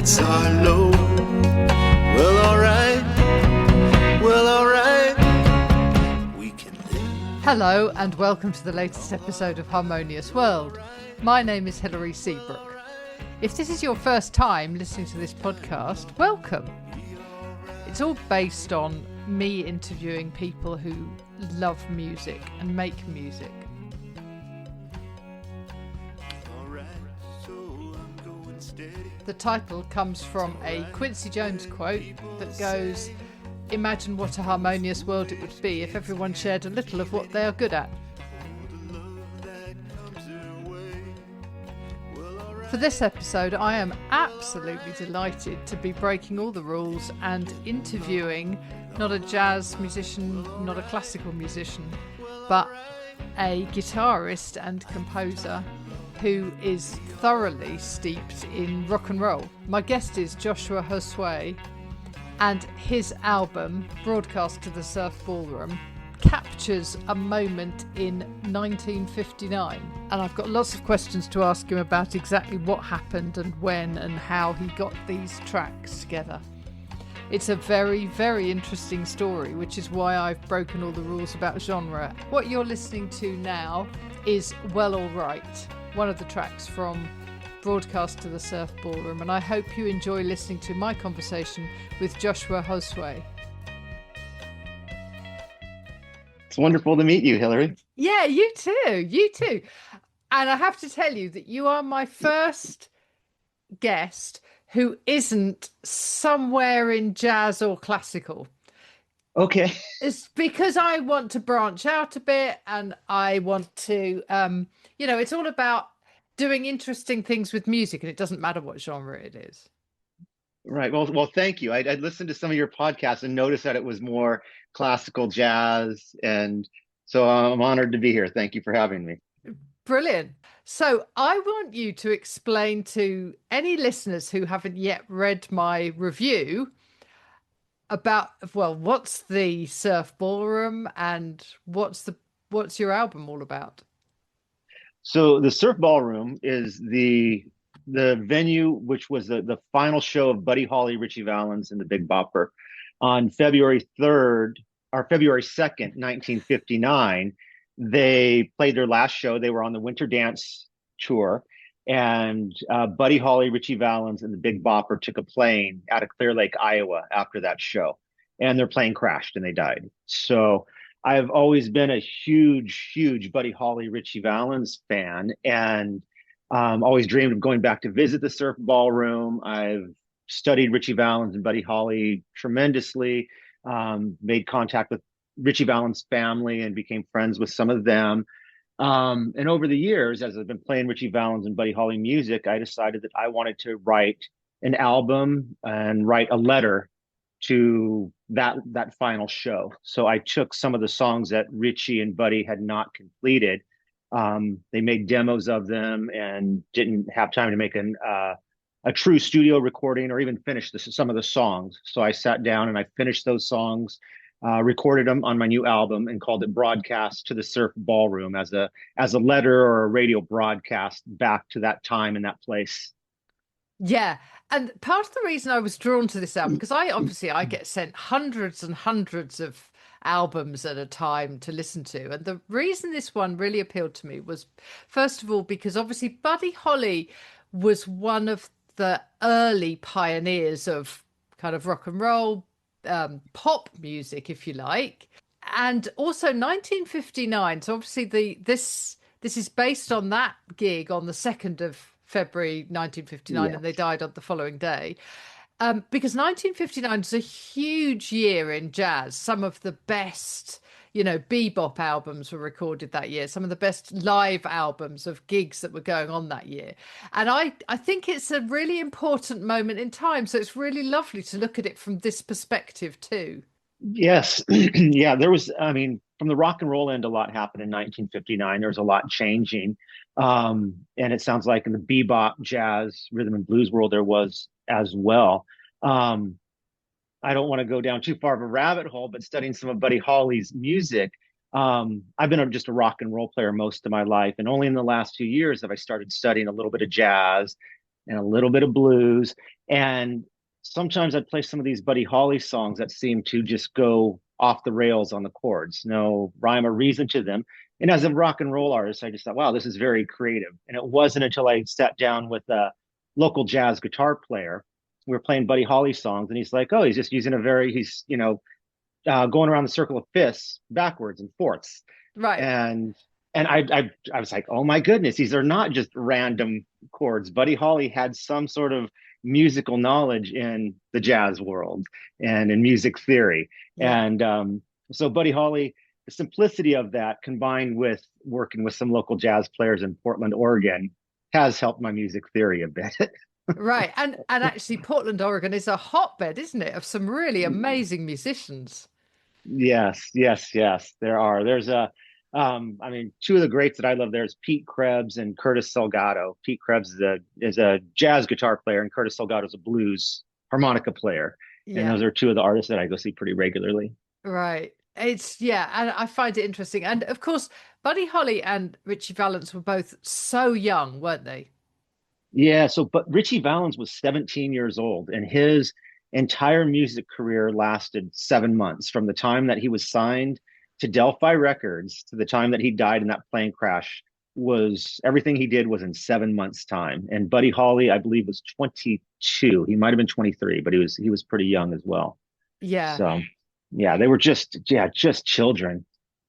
lights are low. Well, alright, we can live. Hello and welcome to the latest episode of Harmonious World. My name is Hilary Seabrook. If this is your first time listening to this podcast, welcome. It's all based on me interviewing people who love music and make music. The title comes from a Quincy Jones quote that goes, "Imagine what a harmonious world it would be if everyone shared a little of what they are good at." For this episode, I am absolutely delighted to be breaking all the rules and interviewing not a jazz musician, not a classical musician, but a guitarist and composer who is thoroughly steeped in rock and roll. My guest is Joshua Josué, and his album, Broadcast to the Surf Ballroom, captures a moment in 1959. And I've got lots of questions to ask him about exactly what happened and when and how he got these tracks together. It's a very, very interesting story, which is why I've broken all the rules about genre. What you're listening to now is Well Alright, one of the tracks from Broadcast to the Surf Ballroom, and I hope you enjoy listening to my conversation with Joshua Josué. It's wonderful to meet you, Hilary. Yeah, you too. And I have to tell you that you are my first guest who isn't somewhere in jazz or classical. Okay. It's because I want to branch out a bit, and I want to, it's all about doing interesting things with music, and it doesn't matter what genre it is. Right. Well, thank you. I'd listened to some of your podcasts and noticed that it was more classical jazz. And so I'm honored to be here. Thank you for having me. Brilliant. So I want you to explain to any listeners who haven't yet read my review about, well, what's the Surf Ballroom and what's your album all about? So the Surf Ballroom is the venue, which was the final show of Buddy Holly, Richie Valens, and the Big Bopper on February 3rd or February 2nd, 1959. They played their last show. They were on the Winter Dance Tour, and Buddy Holly, Richie Valens, and the Big Bopper took a plane out of Clear Lake, Iowa after that show, and their plane crashed and they died. So I've always been a huge Buddy Holly, Richie Valens fan, and always dreamed of going back to visit the Surf Ballroom. I've studied Richie Valens and Buddy Holly tremendously, made contact with Richie Valens' family and became friends with some of them. And over the years, as I've been playing Richie Valens and Buddy Holly music, I decided that I wanted to write an album and write a letter to that final show. So I took some of the songs that Richie and Buddy had not completed. They made demos of them and didn't have time to make a true studio recording or even finish some of the songs. So I sat down and I finished those songs, recorded them on my new album, and called it Broadcast to the Surf Ballroom as a letter or a radio broadcast back to that time and that place. Yeah. And part of the reason I was drawn to this album, because I get sent hundreds and hundreds of albums at a time to listen to. And the reason this one really appealed to me was, first of all, because obviously Buddy Holly was one of the early pioneers of kind of rock and roll, pop music, if you like. And also 1959. So obviously this is based on that gig on the 2nd of February 1959, yeah. And they died on the following day. Because 1959 is a huge year in jazz. Some of the best, bebop albums were recorded that year. Some of the best live albums of gigs that were going on that year. And I think it's a really important moment in time. So it's really lovely to look at it from this perspective too. Yes. Yeah, there was, from the rock and roll end, a lot happened in 1959. There was a lot changing. And it sounds like in the bebop, jazz, rhythm and blues world, there was as well. I don't want to go down too far of a rabbit hole, but studying some of Buddy Holly's music, I've been just a rock and roll player most of my life. And only in the last few years have I started studying a little bit of jazz and a little bit of blues. And sometimes I'd play some of these Buddy Holly songs that seem to just go off the rails on the chords, no rhyme or reason to them. And as a rock and roll artist, I just thought, wow, this is very creative. And it wasn't until I sat down with a local jazz guitar player. We were playing Buddy Holly songs, and he's like, oh, he's just using going around the circle of fifths backwards and fourths. Right. And I was like, oh my goodness, these are not just random chords. Buddy Holly had some sort of musical knowledge in the jazz world and in music theory. Yeah. And so Buddy Holly, the simplicity of that combined with working with some local jazz players in Portland, Oregon, has helped my music theory a bit. Right. And actually Portland, Oregon is a hotbed, isn't it, of some really amazing musicians. Yes, yes, yes. There's I mean, two of the greats that I love there is Pete Krebs and Curtis Salgado. Pete Krebs is a jazz guitar player, and Curtis Salgado is a blues harmonica player. And Yeah. those are two of the artists that I go see pretty regularly. Right. It's yeah, and I find it interesting. And of course, Buddy Holly and Richie Valens were both so young, weren't they? Yeah, but Richie Valens was 17 years old, and his entire music career lasted 7 months from the time that he was signed to Delphi Records to the time that he died in that plane crash. Was everything he did was in 7 months' time. And Buddy Holly, I believe, was 22. He might have been 23, but he was pretty young as well. Yeah. So yeah, they were just children.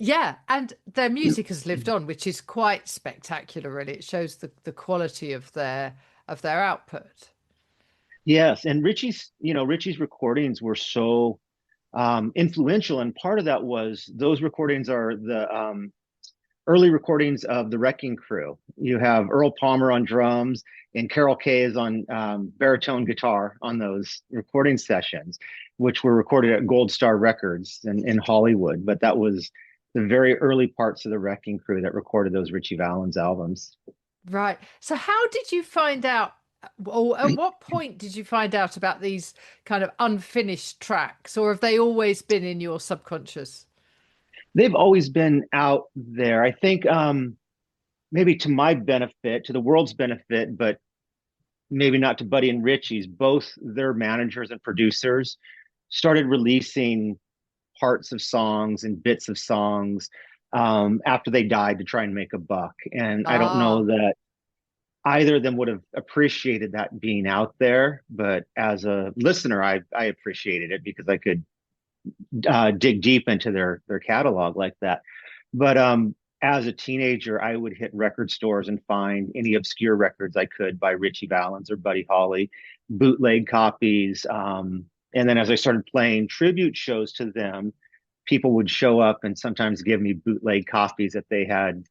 Yeah, and their music has lived on, which is quite spectacular, really. It shows the quality of their output. Yes, and Richie's recordings were so influential, and part of that was those recordings are the early recordings of the Wrecking Crew. You have Earl Palmer on drums and Carol Kay is on baritone guitar on those recording sessions, which were recorded at Gold Star Records in Hollywood. But that was the very early parts of the Wrecking Crew that recorded those Richie Valens albums. Right. So how did you find out, or at what point did you find out about these kind of unfinished tracks, or have they always been in your subconscious? They've always been out there. I think maybe to my benefit, to the world's benefit, but maybe not to Buddy and Richie's. Both their managers and producers started releasing parts of songs and bits of songs after they died to try and make a buck. And I don't know Ah, that either of them would have appreciated that being out there, but as a listener, I appreciated it because I could dig deep into their catalog like that. But as a teenager, I would hit record stores and find any obscure records I could by Richie Valens or Buddy Holly, bootleg copies. And then as I started playing tribute shows to them, people would show up and sometimes give me bootleg copies that they had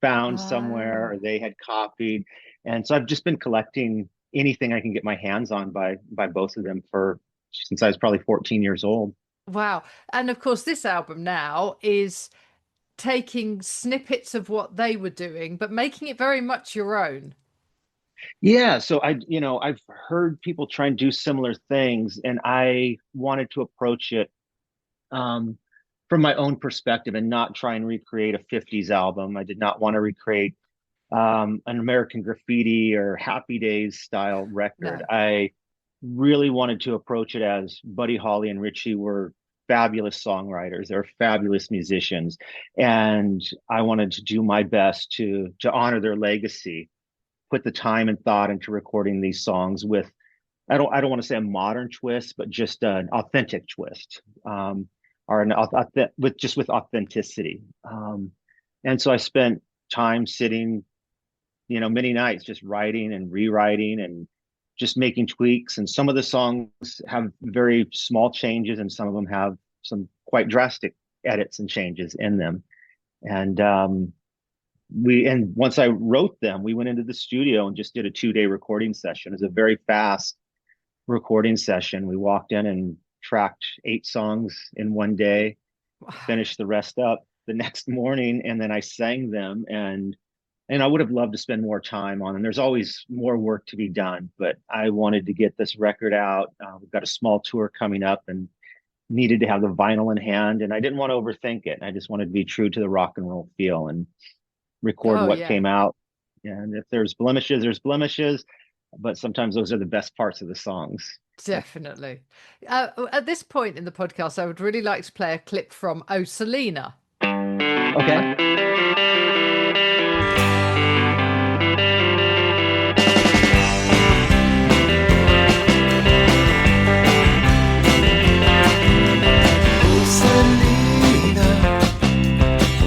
found somewhere ah. or they had copied. And so I've just been collecting anything I can get my hands on by both of them for since I was probably 14 years old. Wow. And of course, this album now is taking snippets of what they were doing, but making it very much your own. Yeah, so I've heard people try and do similar things, and I wanted to approach it um, from my own perspective and not try and recreate a 50s album. I did not want to recreate an American Graffiti or Happy Days style record. No. I really wanted to approach it as Buddy Holly and Richie were fabulous songwriters. They're fabulous musicians, and I wanted to do my best to honor their legacy, put the time and thought into recording these songs with I don't want to say a modern twist, but just an authentic twist, or with authenticity. And so I spent time sitting, many nights just writing and rewriting and just making tweaks. And some of the songs have very small changes, and some of them have some quite drastic edits and changes in them. And once I wrote them, we went into the studio and just did a 2 day recording session. It was a very fast recording session. We walked in and tracked 8 songs in one day, finished the rest up the next morning, and then I sang them. And I would have loved to spend more time on them. There's always more work to be done, but I wanted to get this record out. We've got a small tour coming up and needed to have the vinyl in hand, and I didn't want to overthink it. I just wanted to be true to the rock and roll feel and record Oh, what yeah. came out. And if there's blemishes, there's blemishes. but sometimes those are the best parts of the songs. Definitely. At this point in the podcast, I would really like to play a clip from Oh Selena. Okay.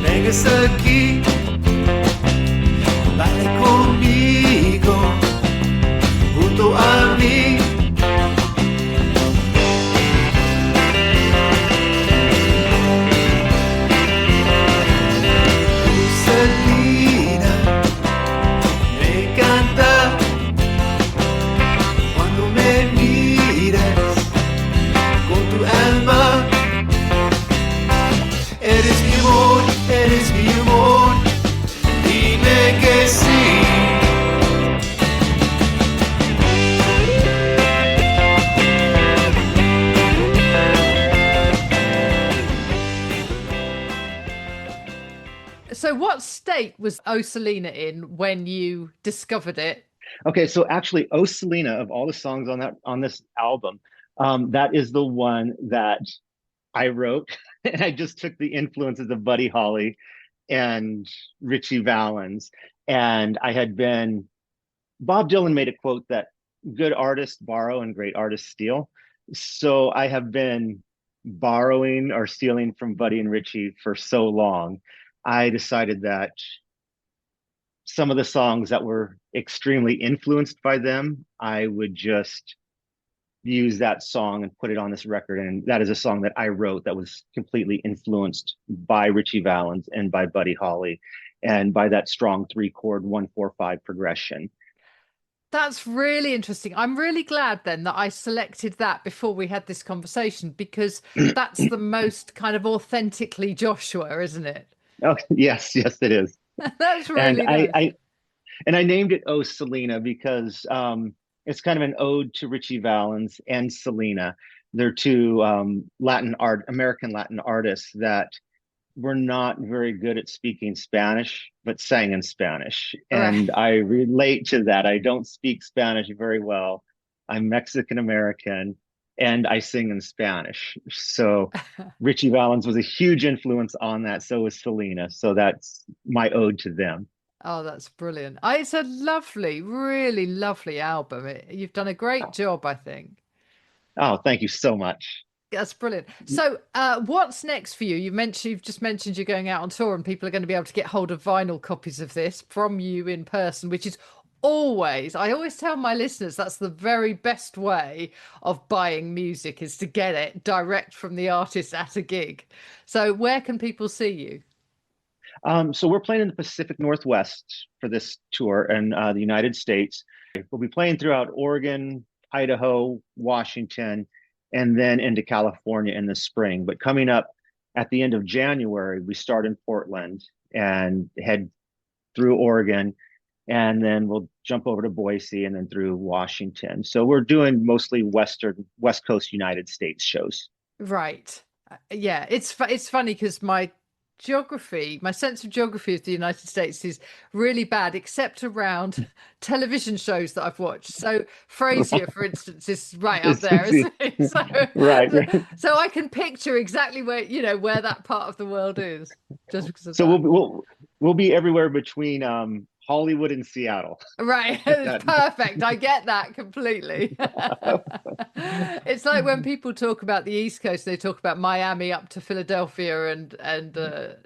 Vengas aquí, baila conmigo, junto a mí. Selena, me encanta cuando me miras con tu alma. Eres mi amor, eres mi amor, dime que sí. So, what state was Oh Selena in when you discovered it? Okay, so actually, O Selena, of all the songs on this album, that is the one that I wrote, and I just took the influences of Buddy Holly and Richie Valens, and I had been. Bob Dylan made a quote that good artists borrow and great artists steal. So I have been borrowing or stealing from Buddy and Richie for so long. I decided that some of the songs that were extremely influenced by them, I would just use that song and put it on this record. And that is a song that I wrote that was completely influenced by Richie Valens and by Buddy Holly and by that strong 3-chord 1-4-5 progression. That's really interesting. I'm really glad then that I selected that before we had this conversation because that's the most kind of authentically Joshua, isn't it? Oh, yes, yes, it is. That's And really nice. I named it Oh Selena because it's kind of an ode to Richie Valens and Selena. They're two American Latin artists that were not very good at speaking Spanish, but sang in Spanish. Right. And I relate to that. I don't speak Spanish very well. I'm Mexican American and I sing in Spanish. So Richie Valens was a huge influence on that. So was Selena. So that's my ode to them. Oh, that's brilliant. It's a lovely, really lovely album. You've done a great job, I think. Oh, thank you so much. That's brilliant. So, what's next for you? You've just mentioned you're going out on tour, and people are going to be able to get hold of vinyl copies of this from you in person, which is I always tell my listeners that's the very best way of buying music is to get it direct from the artist at a gig. So, where can people see you? So we're playing in the Pacific Northwest for this tour in the United States. We'll be playing throughout Oregon, Idaho, Washington, and then into California in the spring. But coming up at the end of January, we start in Portland and head through Oregon, and then we'll jump over to Boise and then through Washington. So we're doing mostly West Coast United States shows. Right. Yeah, it's funny because my sense of geography of the United States is really bad, except around television shows that I've watched. So Frasier, for instance, is right up there, isn't it? So, Right, right. so I can picture exactly where that part of the world is, just because of So that. we'll be everywhere between Hollywood and Seattle. Right, it's perfect. I get that completely. It's like when people talk about the East Coast, they talk about Miami up to Philadelphia and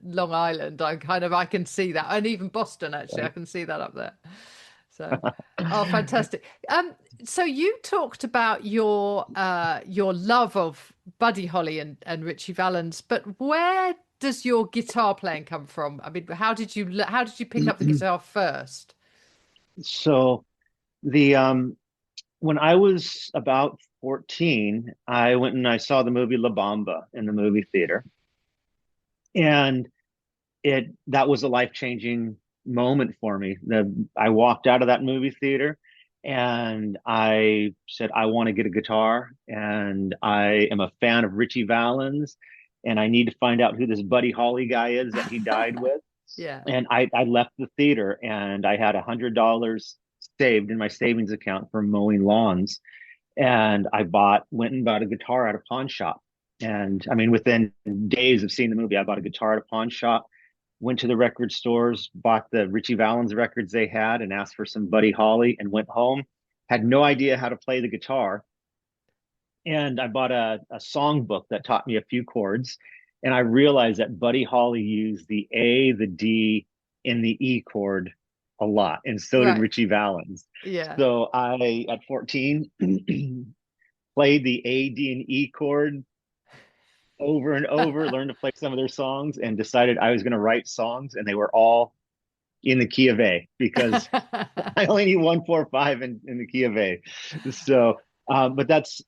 Long Island. I can see that, and even Boston actually, I can see that up there. So, oh, fantastic. So you talked about your love of Buddy Holly and Richie Valens, but where does your guitar playing come from? I mean, how did you pick up the guitar first? So the when I was about 14, I went and I saw the movie La Bamba in the movie theater. And it that was a life-changing moment for me. I walked out of that movie theater and I said, I want to get a guitar and I am a fan of Richie Valens and I need to find out who this Buddy Holly guy is that he died with. Yeah. And I left the theater and I had $100 saved in my savings account for mowing lawns. And I went and bought a guitar at a pawn shop. And I mean, within days of seeing the movie, I bought a guitar at a pawn shop, went to the record stores, bought the Richie Valens records they had, and asked for some Buddy Holly, and went home. Had no idea how to play the guitar. And I bought a song book that taught me a few chords. And I realized that Buddy Holly used the A, the D, and the E chord a lot. And so did Right. Richie Valens. Yeah. So I, at 14, played the A, D, and E chord over and over, learned to play some of their songs, and decided I was going to write songs, and they were all in the key of A, because I only need 1, 4, 5 in the key of A. So, but that's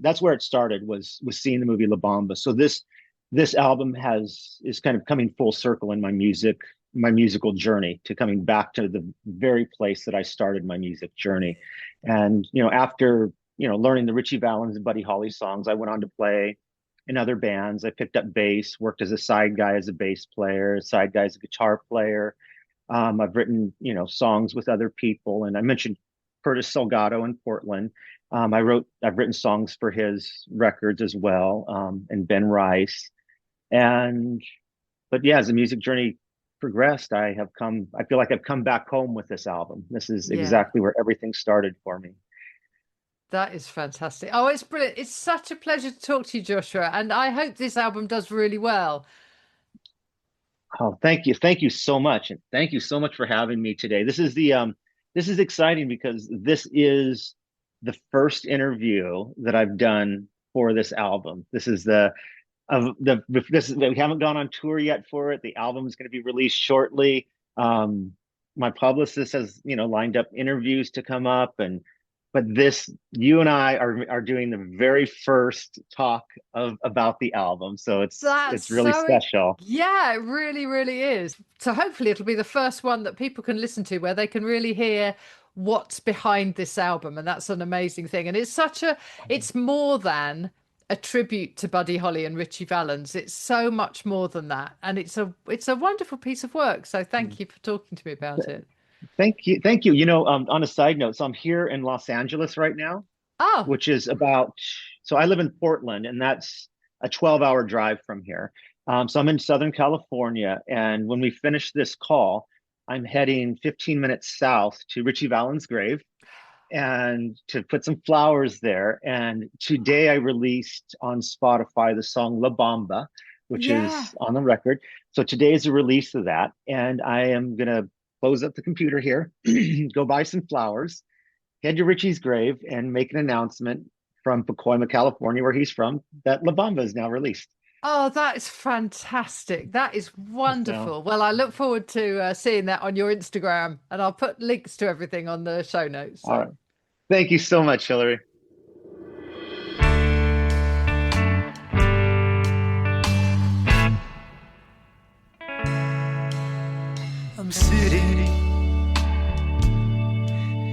that's where it started, was seeing the movie La Bamba. So this album is kind of coming full circle in my musical journey, to coming back to the very place that I started my music journey. And after learning the Richie Valens and Buddy Holly songs, I went on to play in other bands. I picked up bass, worked as a side guy as a bass player, a side guy as a guitar player. I've written songs with other people, and I mentioned Curtis Salgado in Portland. I've written songs for his records as well, and Ben Rice. But yeah, as the music journey progressed, I feel like I've come back home with this album. This is exactly where everything started for me. That is fantastic. Oh, it's brilliant. It's such a pleasure to talk to you, Joshua. And I hope this album does really well. Oh, thank you. Thank you so much. And thank you so much for having me today. This is exciting, because this is the first interview that I've done for this album. This is we haven't gone on tour yet for it. The album is going to be released shortly. My publicist has, lined up interviews to come up, but you and I are doing the very first talk about the album. So it's really special. Yeah, it really, really is. So hopefully it'll be the first one that people can listen to, where they can really hear what's behind this album. And that's an amazing thing. And it's more than a tribute to Buddy Holly and Richie Valens. It's so much more than that. And it's a wonderful piece of work. So thank you for talking to me about it. Thank you. Thank you. On a side note, so I'm here in Los Angeles right now, which is so I live in Portland, and that's a 12-hour drive from here. So I'm in Southern California. And when we finish this call, I'm heading 15 minutes south to Richie Valens' grave, and to put some flowers there. And today I released on Spotify the song La Bamba, which is on the record. So today is a release of that. And I am going to close up the computer here, go buy some flowers, head to Richie's grave, and make an announcement from Pacoima, California, where he's from, that La Bamba is now released. Oh, that is fantastic. That is wonderful. Well, I look forward to seeing that on your Instagram, and I'll put links to everything on the show notes. So. All right. Thank you so much, Hilary. I'm sitting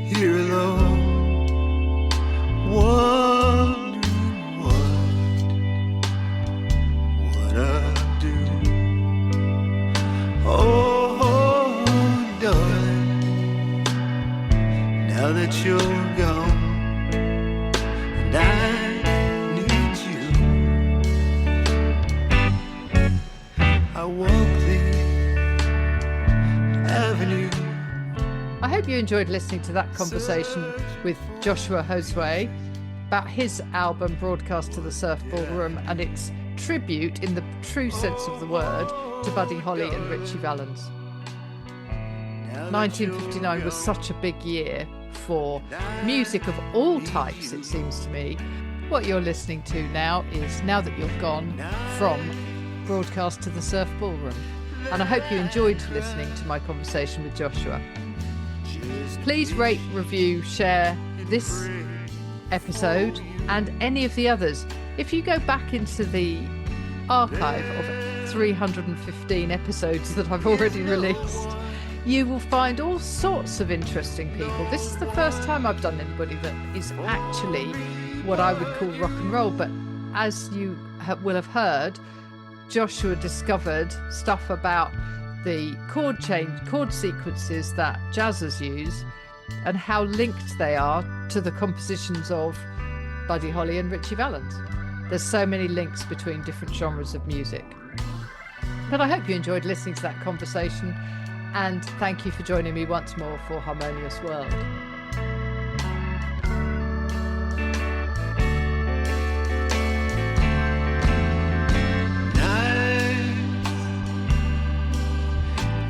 here alone, wondering what I'll do. Oh, darling, now that you're gone, and I need you, I walk the avenue. I hope you enjoyed listening to that conversation with Joshua Josué about his album Broadcast to the Surf Ballroom, and its tribute, in the true sense of the word, to Buddy Holly and Richie Valens. 1959 was such a big year for music of all types, it seems to me. What you're listening to now is Now That You're Gone, from Broadcast to the Surf Ballroom. And I hope you enjoyed listening to my conversation with Joshua. Please rate, review, share this episode and any of the others. If you go back into the archive of 315 episodes that I've already released, you will find all sorts of interesting people. This is the first time I've done anybody that is actually what I would call rock and roll, but as you will have heard, Joshua discovered stuff about the chord sequences that jazzers use and how linked they are to the compositions of Buddy Holly and Richie Valens. There's so many links between different genres of music. But I hope you enjoyed listening to that conversation, and thank you for joining me once more for Harmonious World.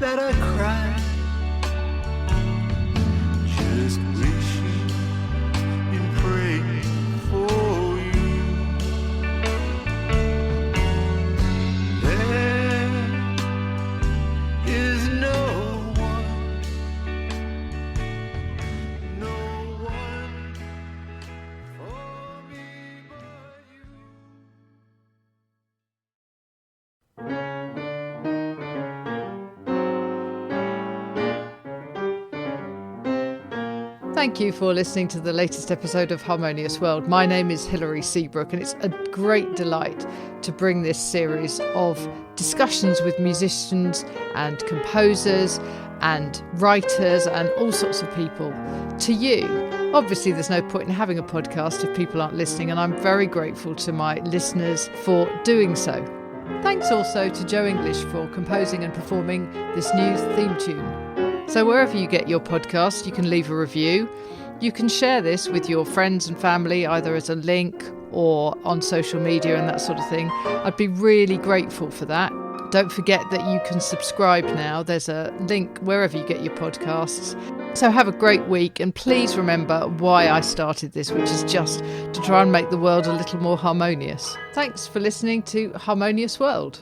That I cried, just wishing and praying for you. There is no one for me but you. Thank you for listening to the latest episode of Harmonious World. My name is Hilary Seabrook, and it's a great delight to bring this series of discussions with musicians and composers and writers and all sorts of people to you. Obviously, there's no point in having a podcast if people aren't listening, and I'm very grateful to my listeners for doing so. Thanks also to Joe English for composing and performing this new theme tune. So wherever you get your podcast, you can leave a review. You can share this with your friends and family, either as a link or on social media and that sort of thing. I'd be really grateful for that. Don't forget that you can subscribe now. There's a link wherever you get your podcasts. So have a great week, and please remember why I started this, which is just to try and make the world a little more harmonious. Thanks for listening to Harmonious World.